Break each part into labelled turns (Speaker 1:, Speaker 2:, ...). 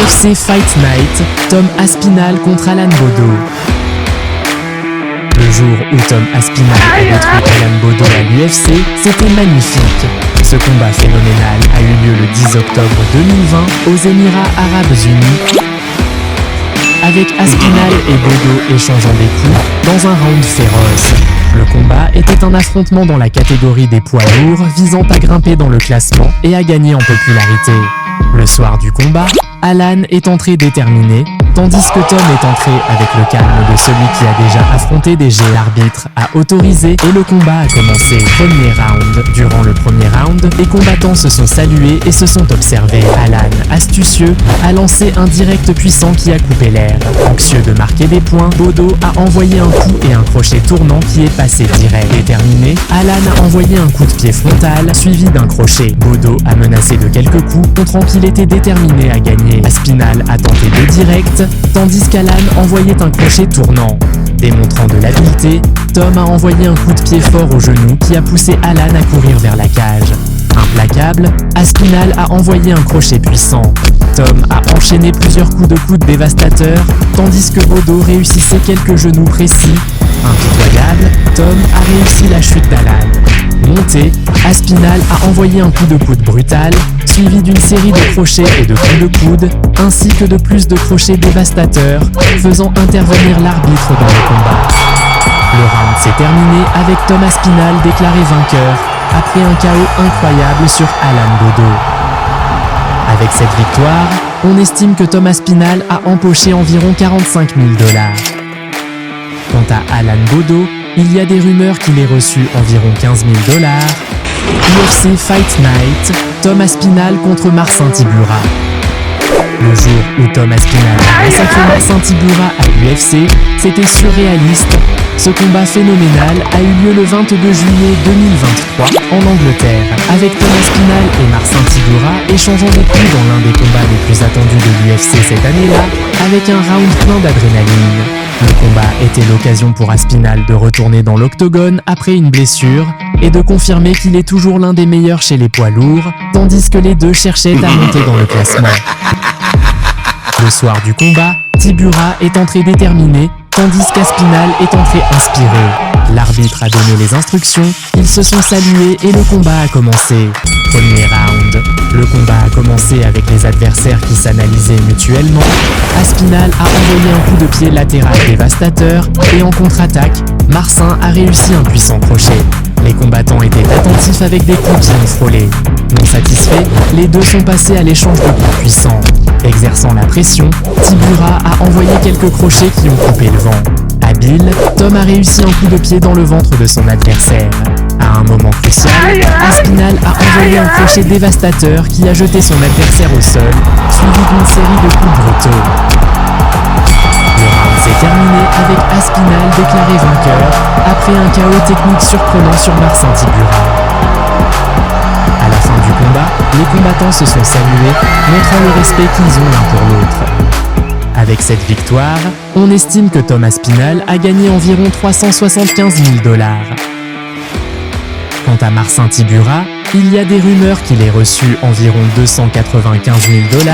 Speaker 1: UFC Fight Night, Tom Aspinall contre Alan Baudot. Le jour où Tom Aspinall a détruit Alan Baudot à l'UFC, c'était magnifique. Ce combat phénoménal a eu lieu le 10 octobre 2020 aux Émirats Arabes Unis, avec Aspinall et Baudot échangeant des coups dans un round féroce. Le combat était un affrontement dans la catégorie des poids lourds visant à grimper dans le classement et à gagner en popularité. Le soir du combat, Alan est entré déterminé, tandis que Tom est entré avec le calme de celui qui a déjà affronté des géants. L'arbitre a autorisé et le combat a commencé. Premier round. Durant le premier round, les combattants se sont salués et se sont observés. Alan, astucieux, a lancé un direct puissant qui a coupé l'air. Anxieux de marquer des points, Baudot a envoyé un coup et un crochet tournant qui est passé direct. Déterminé, Alan a envoyé un coup de pied frontal suivi d'un crochet. Baudot a menacé de quelques coups, montrant qu'il était déterminé à gagner. Aspinall a tenté deux directs, tandis qu'Alan envoyait un crochet tournant. Démontrant de l'habileté, Tom a envoyé un coup de pied fort au genou qui a poussé Alan à courir vers la cage. Implacable, Aspinall a envoyé un crochet puissant. Tom a enchaîné plusieurs coups de coude dévastateurs, tandis que Baudot réussissait quelques genoux précis. Impitoyable, Tom a réussi la chute d'Alan. Monté, Aspinall a envoyé un coup de coude brutal, suivi d'une série de crochets et de coups de coude, ainsi que de plus de crochets dévastateurs, faisant intervenir l'arbitre dans le combat. Le round s'est terminé avec Tom Aspinall déclaré vainqueur, après un KO incroyable sur Alan Baudot. Avec cette victoire, on estime que Tom Aspinall a empoché environ 45 000 $. Quant à Alan Baudot, il y a des rumeurs qu'il ait reçu environ 15 000 $. UFC Fight Night, Tom Aspinall contre Marcin Tybura. Le jour où Tom Aspinall a massacré Marcin Tybura à l'UFC, c'était surréaliste. Ce combat phénoménal a eu lieu le 22 juillet 2023 en Angleterre, avec Tom Aspinall et Marcin Tybura échangeant des coups dans l'un des combats les plus attendus de l'UFC cette année-là, avec un round plein d'adrénaline. Le combat était l'occasion pour Aspinall de retourner dans l'octogone après une blessure et de confirmer qu'il est toujours l'un des meilleurs chez les poids lourds, tandis que les deux cherchaient à monter dans le classement. Le soir du combat, Tybura est entré déterminé, tandis qu'Aspinall est entré inspiré. L'arbitre a donné les instructions, ils se sont salués et le combat a commencé. Premier round. Le combat a commencé avec les adversaires qui s'analysaient mutuellement. Aspinall a envoyé un coup de pied latéral dévastateur et en contre-attaque, Marcin a réussi un puissant crochet. Les combattants étaient attentifs avec des coups qui ont frôlé. Non satisfaits, les deux sont passés à l'échange de coups puissants. Exerçant la pression, Tybura a envoyé quelques crochets qui ont coupé le vent. Habile, Tom a réussi un coup de pied dans le ventre de son adversaire. À un moment crucial, Aspinall a envoyé un crochet dévastateur qui a jeté son adversaire au sol, suivi d'une série de coups brutaux. Le round s'est terminé avec Aspinall déclaré vainqueur après un KO technique surprenant sur Marcin Tybura. À la fin du combat, les combattants se sont salués, montrant le respect qu'ils ont l'un pour l'autre. Avec cette victoire, on estime que Tom Aspinall a gagné environ 375 000 $. Quant à Marcin Tybura, il y a des rumeurs qu'il ait reçu environ 295 000 $.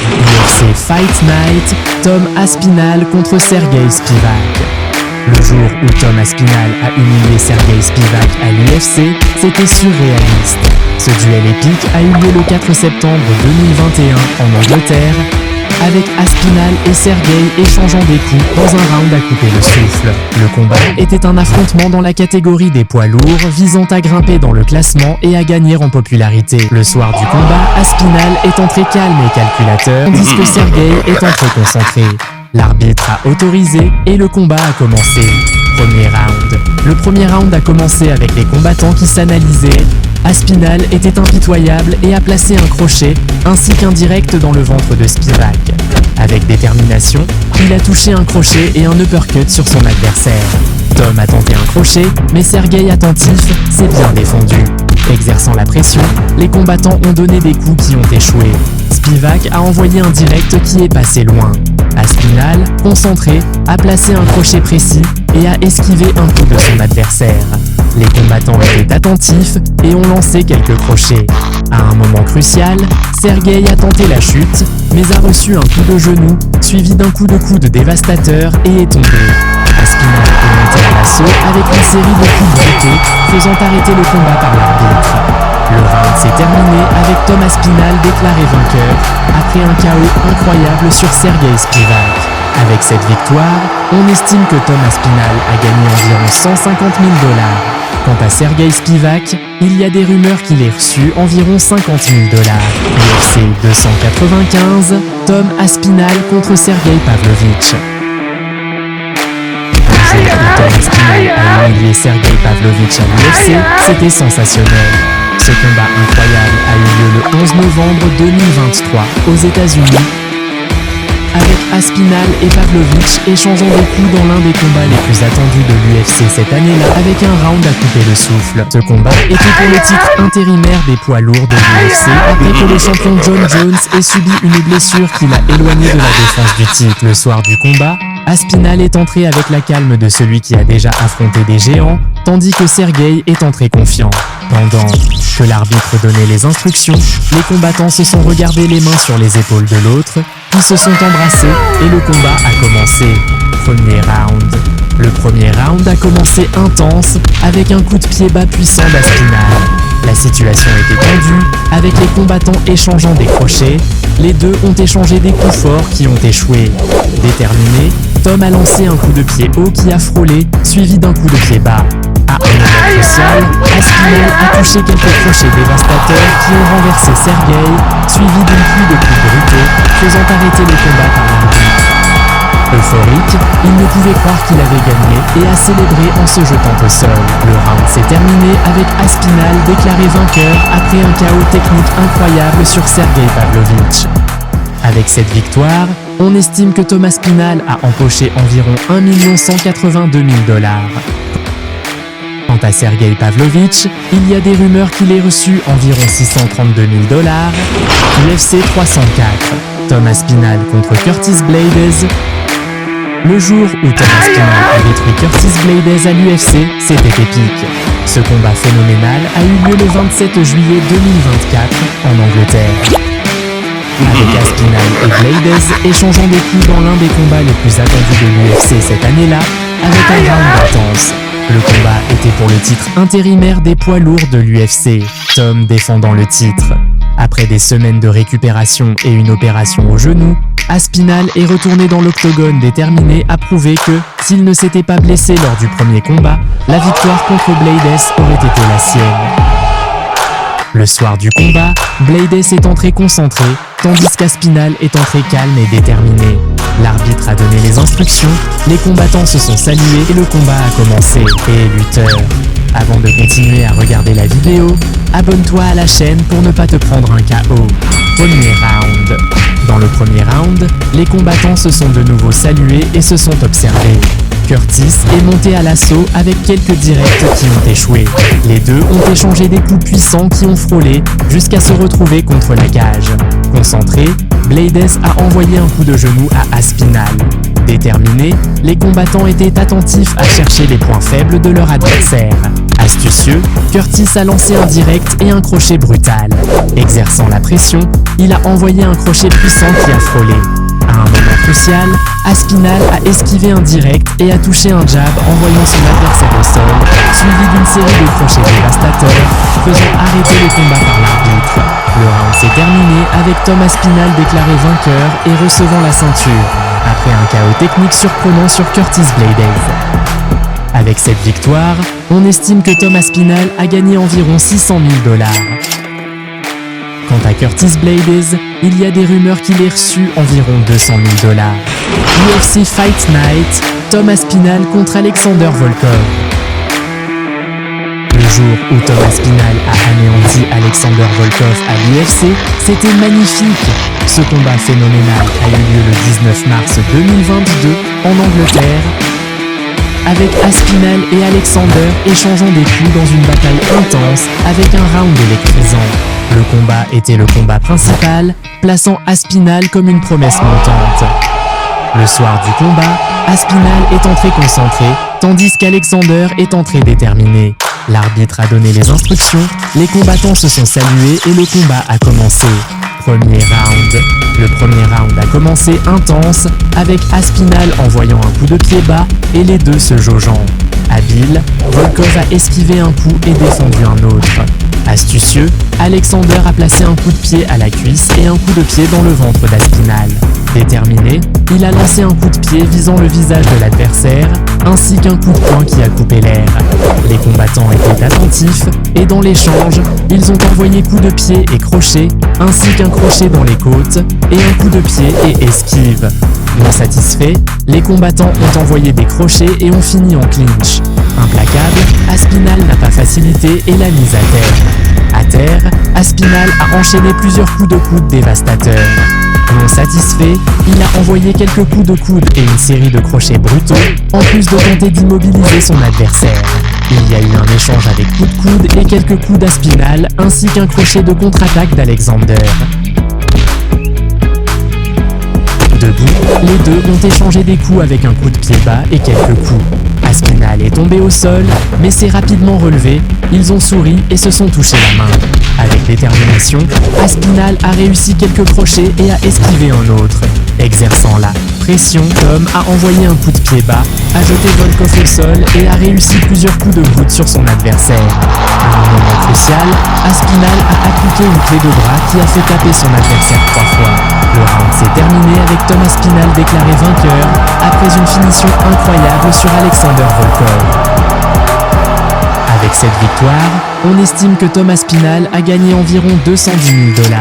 Speaker 1: UFC Fight Night, Tom Aspinall contre Sergey Spivak. Le jour où Tom Aspinall a humilié Sergey Spivak à l'UFC, c'était surréaliste. Ce duel épique a eu lieu le 4 septembre 2021 en Angleterre, avec Aspinall et Sergey échangeant des coups dans un round à couper le souffle. Le combat était un affrontement dans la catégorie des poids lourds visant à grimper dans le classement et à gagner en popularité. Le soir du combat, Aspinall est entré calme et calculateur, tandis que Sergey est entré concentré. L'arbitre a autorisé et le combat a commencé. Premier round. Le premier round a commencé avec les combattants qui s'analysaient. Aspinall était impitoyable et a placé un crochet ainsi qu'un direct dans le ventre de Spivak. Avec détermination, il a touché un crochet et un uppercut sur son adversaire. Tom a tenté un crochet, mais Sergey attentif s'est bien défendu. Exerçant la pression, les combattants ont donné des coups qui ont échoué. Spivak a envoyé un direct qui est passé loin. Aspinall, concentré, a placé un crochet précis et a esquivé un coup de son adversaire. Les combattants étaient attentifs et ont lancé quelques crochets. À un moment crucial, Sergey a tenté la chute, mais a reçu un coup de genou, suivi d'un coup de coude dévastateur et est tombé. Aspinall est monté à l'assaut avec une série de coups brutaux, faisant arrêter le combat par l'arbitre. Le round s'est terminé avec Tom Aspinall déclaré vainqueur, après un KO incroyable sur Sergey Spivak. Avec cette victoire, on estime que Tom Aspinall a gagné environ 150 000 $. Quant à Sergey Spivak, il y a des rumeurs qu'il ait reçu environ 50 000 $. UFC 295, Tom Aspinall contre Sergey Pavlovich. Le jour où Tom Aspinall a humilié Sergey Pavlovich à l'UFC, c'était sensationnel. Ce combat incroyable a eu lieu le 11 novembre 2023 aux États-Unis, avec Aspinall et Pavlovich échangeant des coups dans l'un des combats les plus attendus de l'UFC cette année-là, avec un round à couper le souffle. Ce combat était pour le titre intérimaire des poids lourds de l'UFC, après que le champion John Jones ait subi une blessure qui l'a éloigné de la défense du titre. Le soir du combat, Aspinall est entré avec la calme de celui qui a déjà affronté des géants, tandis que Sergey est entré confiant. Pendant que l'arbitre donnait les instructions, les combattants se sont regardés les mains sur les épaules de l'autre, puis se sont embrassés et le combat a commencé. Premier round. Le premier round a commencé intense avec un coup de pied bas puissant d'Aspinall. La situation était tendue, avec les combattants échangeant des crochets. Les deux ont échangé des coups forts qui ont échoué. Déterminé, Tom a lancé un coup de pied haut qui a frôlé, suivi d'un coup de pied bas. À un moment crucial, Aspinall a touché quelques crochets dévastateurs qui ont renversé Sergey, suivi d'une pluie de coups brutaux, faisant arrêter le combat par l'arbitre. Euphorique, il ne pouvait croire qu'il avait gagné et a célébré en se jetant au sol. Le round s'est terminé avec Aspinall déclaré vainqueur après un KO technique incroyable sur Sergey Pavlovich. Avec cette victoire, on estime que Tom Aspinall a empoché environ 1 182 000 $. Quant à Sergey Pavlovich, il y a des rumeurs qu'il ait reçu environ 632 000 $. UFC 304, Tom Aspinall contre Curtis Blaydes. Le jour où Tom Aspinall a détruit Curtis Blaydes à l'UFC, c'était épique. Ce combat phénoménal a eu lieu le 27 juillet 2024 en Angleterre. Avec Aspinall et Blaydes échangeant des coups dans l'un des combats les plus attendus de l'UFC cette année-là, avec un round intense. Le combat était pour le titre intérimaire des poids lourds de l'UFC, Tom défendant le titre. Après des semaines de récupération et une opération au genou, Aspinall est retourné dans l'octogone déterminé à prouver que, s'il ne s'était pas blessé lors du premier combat, la victoire contre Blaydes aurait été la sienne. Le soir du combat, Blaydes est entré concentré, tandis qu'Aspinall est entré calme et déterminé. L'arbitre a donné les instructions, les combattants se sont salués et le combat a commencé. Et lutteur, avant de continuer à regarder la vidéo, abonne-toi à la chaîne pour ne pas te prendre un KO. Premier round. Dans le premier round, les combattants se sont de nouveau salués et se sont observés. Curtis est monté à l'assaut avec quelques directs qui ont échoué. Les deux ont échangé des coups puissants qui ont frôlé jusqu'à se retrouver contre la cage. Concentré, Blaydes a envoyé un coup de genou à Aspinall. Déterminés, les combattants étaient attentifs à chercher les points faibles de leur adversaire. Astucieux, Curtis a lancé un direct et un crochet brutal. Exerçant la pression, il a envoyé un crochet puissant qui a frôlé. À un moment crucial, Aspinall a esquivé un direct et a touché un jab envoyant son adversaire au sol, suivi d'une série de crochets dévastateurs, faisant arrêter le combat par l'arbitre. Le round s'est terminé avec Tom Aspinall déclaré vainqueur et recevant la ceinture, après un KO technique surprenant sur Curtis Blaydes. Avec cette victoire, on estime que Tom Aspinall a gagné environ 600 000 $. Quant à Curtis Blaydes, il y a des rumeurs qu'il ait reçu environ 200 000 $. UFC Fight Night, Tom Aspinall contre Alexander Volkov. Le jour où Tom Aspinall a anéanti Alexander Volkov à l'UFC, c'était magnifique. Ce combat phénoménal a eu lieu le 19 mars 2022 en Angleterre, avec Aspinall et Alexander échangeant des coups dans une bataille intense avec un round électrisant. Le combat était le combat principal, plaçant Aspinall comme une promesse montante. Le soir du combat, Aspinall est entré concentré, tandis qu'Alexander est entré déterminé. L'arbitre a donné les instructions, les combattants se sont salués et le combat a commencé. Premier round. Le premier round a commencé intense, avec Aspinall envoyant un coup de pied bas et les deux se jaugeant. Habile, Volkov a esquivé un coup et défendu un autre. Astucieux, Alexander a placé un coup de pied à la cuisse et un coup de pied dans le ventre d'Aspinall. Déterminé, il a lancé un coup de pied visant le visage de l'adversaire, ainsi qu'un coup de poing qui a coupé l'air. Les combattants étaient attentifs, et dans l'échange, ils ont envoyé coup de pied et crochet, ainsi qu'un crochet dans les côtes, et un coup de pied et esquive. Non satisfaits, les combattants ont envoyé des crochets et ont fini en clinch. Implacable, Aspinall n'a pas facilité et l'a mise à terre. À terre, Aspinall a enchaîné plusieurs coups de coude dévastateurs. Non satisfait, il a envoyé quelques coups de coude et une série de crochets brutaux, en plus de tenter d'immobiliser son adversaire. Il y a eu un échange avec coups de coude et quelques coups d'Aspinall, ainsi qu'un crochet de contre-attaque d'Alexander. Debout, les deux ont échangé des coups avec un coup de pied bas et quelques coups. Aspinall est tombé au sol, mais s'est rapidement relevé, ils ont souri et se sont touchés la main. Avec détermination, Aspinall a réussi quelques crochets et a esquivé un autre. Exerçant la pression, Tom a envoyé un coup de pied bas, a jeté Volkov au sol et a réussi plusieurs coups de coude sur son adversaire. À un moment crucial, Aspinall a appliqué une clé de bras qui a fait taper son adversaire 3 fois. Le round s'est terminé avec Tom Aspinall déclaré vainqueur après une finition incroyable sur Alexander Volkov. Avec cette victoire, on estime que Tom Aspinall a gagné environ 210 000 $.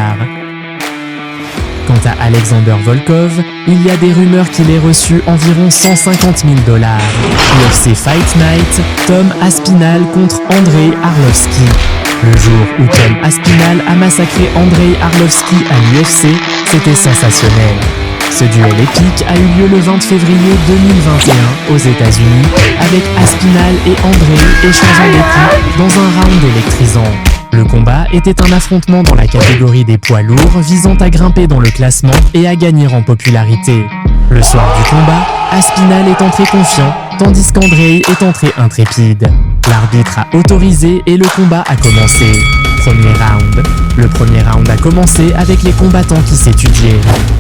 Speaker 1: Quant à Alexander Volkov, il y a des rumeurs qu'il ait reçu environ 150 000 $. UFC Fight Night, Tom Aspinall contre Andrei Arlovski. Le jour où Tom Aspinall a massacré Andrei Arlovski à l'UFC, c'était sensationnel. Ce duel épique a eu lieu le 20 février 2021 aux États-Unis, avec Aspinall et Andrei échangeant des coups dans un round électrisant. Le combat était un affrontement dans la catégorie des poids lourds visant à grimper dans le classement et à gagner en popularité. Le soir du combat, Aspinall est entré confiant, tandis qu'Andrei est entré intrépide. L'arbitre a autorisé et le combat a commencé. Premier round. Le premier round a commencé avec les combattants qui s'étudiaient.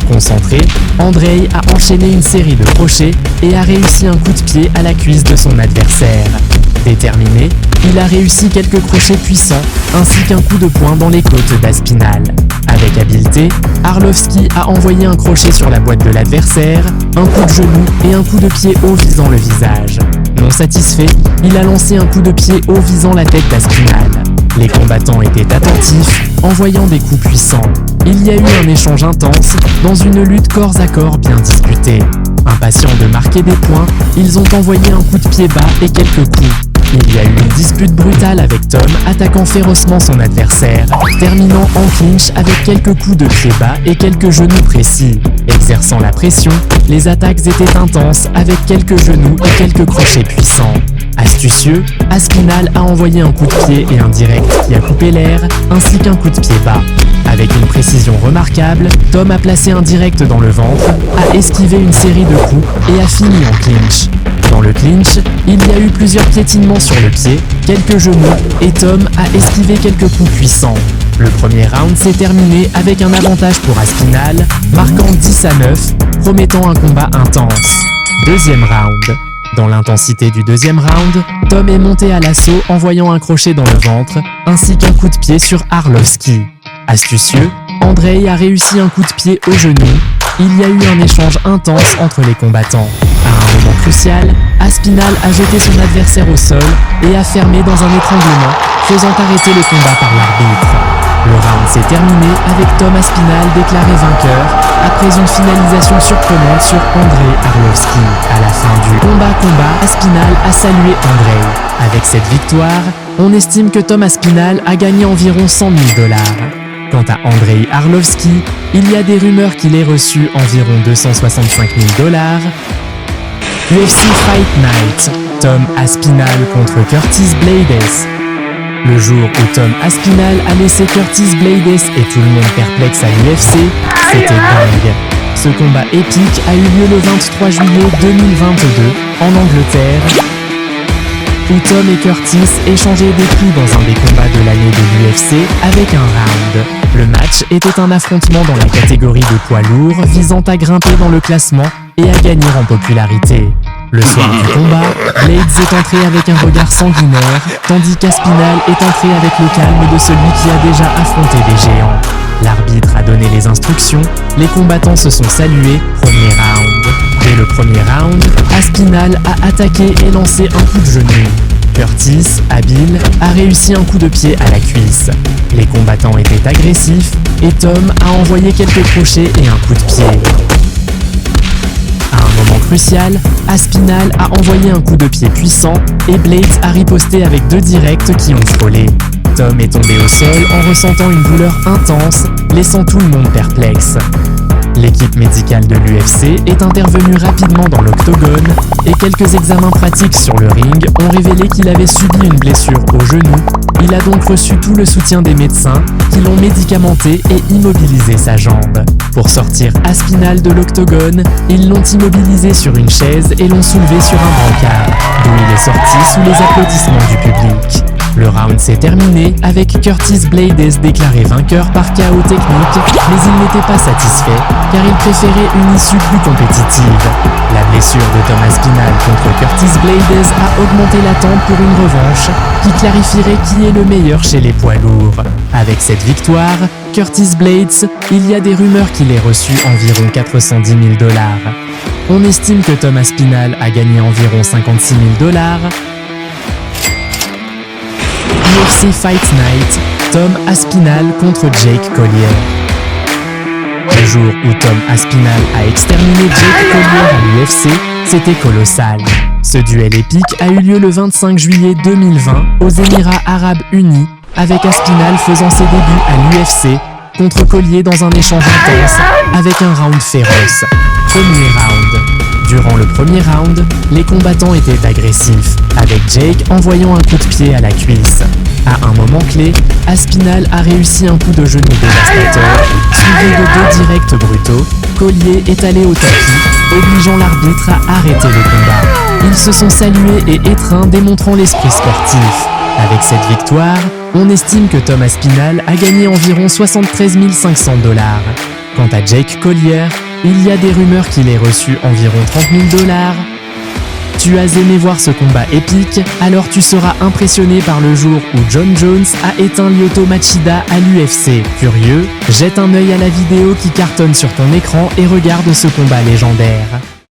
Speaker 1: Concentré, Andrei a enchaîné une série de crochets et a réussi un coup de pied à la cuisse de son adversaire. Déterminé, il a réussi quelques crochets puissants ainsi qu'un coup de poing dans les côtes d'Aspinall. Avec habileté, Arlovski a envoyé un crochet sur la boîte de l'adversaire, un coup de genou et un coup de pied haut visant le visage. Non satisfait, il a lancé un coup de pied haut visant la tête d'Aspinall. Les combattants étaient attentifs, envoyant des coups puissants. Il y a eu un échange intense, dans une lutte corps à corps bien disputée. Impatients de marquer des points, ils ont envoyé un coup de pied bas et quelques coups. Il y a eu une dispute brutale avec Tom attaquant férocement son adversaire, terminant en clinch avec quelques coups de pied bas et quelques genoux précis. Exerçant la pression, les attaques étaient intenses avec quelques genoux et quelques crochets puissants. Astucieux, Aspinall a envoyé un coup de pied et un direct qui a coupé l'air, ainsi qu'un coup de pied bas. Avec une précision remarquable, Tom a placé un direct dans le ventre, a esquivé une série de coups et a fini en clinch. Dans le clinch, il y a eu plusieurs piétinements sur le pied, quelques genoux, et Tom a esquivé quelques coups puissants. Le premier round s'est terminé avec un avantage pour Aspinall, marquant 10-9, promettant un combat intense. Deuxième round. Dans l'intensité du deuxième round, Tom est monté à l'assaut en voyant un crochet dans le ventre, ainsi qu'un coup de pied sur Arlovski. Astucieux, Andrei a réussi un coup de pied au genou. Il y a eu un échange intense entre les combattants. À un moment crucial, Aspinall a jeté son adversaire au sol et a fermé dans un étranglement, faisant arrêter le combat par l'arbitre. Le round s'est terminé avec Tom Aspinall déclaré vainqueur après une finalisation surprenante sur Andrei Arlovski. À la fin du combat, Aspinall a salué Andrei. Avec cette victoire, on estime que Tom Aspinall a gagné environ 100 000 $. Quant à Andrei Arlovski, il y a des rumeurs qu'il ait reçu environ 265 000 $. UFC Fight Night, Tom Aspinall contre Curtis Blaydes. Le jour où Tom Aspinall a laissé Curtis Blaydes et tout le monde perplexe à l'UFC, c'était dingue. Ce combat épique a eu lieu le 23 juillet 2022 en Angleterre, où Tom et Curtis échangeaient des coups dans un des combats de l'année de l'UFC avec un round. Le match était un affrontement dans la catégorie de poids lourd visant à grimper dans le classement et à gagner en popularité. Le soir du combat, Blades est entré avec un regard sanguinaire, tandis qu'Aspinal est entré avec le calme de celui qui a déjà affronté des géants. L'arbitre a donné les instructions, les combattants se sont salués, premier round. Dès le premier round, Aspinal a attaqué et lancé un coup de genou. Curtis, habile, a réussi un coup de pied à la cuisse. Les combattants étaient agressifs et Tom a envoyé quelques crochets et un coup de pied. À un moment crucial, Aspinal a envoyé un coup de pied puissant et Blades a riposté avec 2 directs qui ont frôlé. Tom est tombé au sol en ressentant une douleur intense, laissant tout le monde perplexe. L'équipe médicale de l'UFC est intervenue rapidement dans l'octogone et quelques examens pratiques sur le ring ont révélé qu'il avait subi une blessure au genou. Il a donc reçu tout le soutien des médecins qui l'ont médicamenté et immobilisé sa jambe. Pour sortir Aspinal de l'octogone, ils l'ont immobilisé sur une chaise et l'ont soulevé sur un brancard, d'où il est sorti sous les applaudissements du public. Le round s'est terminé avec Curtis Blades déclaré vainqueur par KO technique, mais il n'était pas satisfait car il préférait une issue plus compétitive. La blessure de Tom Aspinal contre Curtis Blades a augmenté l'attente pour une revanche qui clarifierait qui est le meilleur chez les poids lourds. Avec cette victoire, Curtis Blades, il y a des rumeurs qu'il ait reçu environ 410 000 $. On estime que Tom Aspinal a gagné environ 56 000 $. UFC Fight Night, Tom Aspinal contre Jake Collier. Le jour où Tom Aspinal a exterminé Jake Collier à l'UFC, c'était colossal. Ce duel épique a eu lieu le 25 juillet 2020 aux Émirats Arabes Unis, avec Aspinal faisant ses débuts à l'UFC contre Collier dans un échange intense avec un round féroce. Premier round. Durant le premier round, les combattants étaient agressifs, avec Jake envoyant un coup de pied à la cuisse. À un moment clé, Aspinal a réussi un coup de genou dévastateur, suivi de 2 directs brutaux. Collier est allé au tapis, obligeant l'arbitre à arrêter le combat. Ils se sont salués et étreints, démontrant l'esprit sportif. Avec cette victoire, on estime que Tom Aspinal a gagné environ 73 500 $. Quant à Jake Collier, il y a des rumeurs qu'il ait reçu environ 30 000 $. Tu as aimé voir ce combat épique, alors tu seras impressionné par le jour où John Jones a éteint Lyoto Machida à l'UFC. Curieux, jette un œil à la vidéo qui cartonne sur ton écran et regarde ce combat légendaire.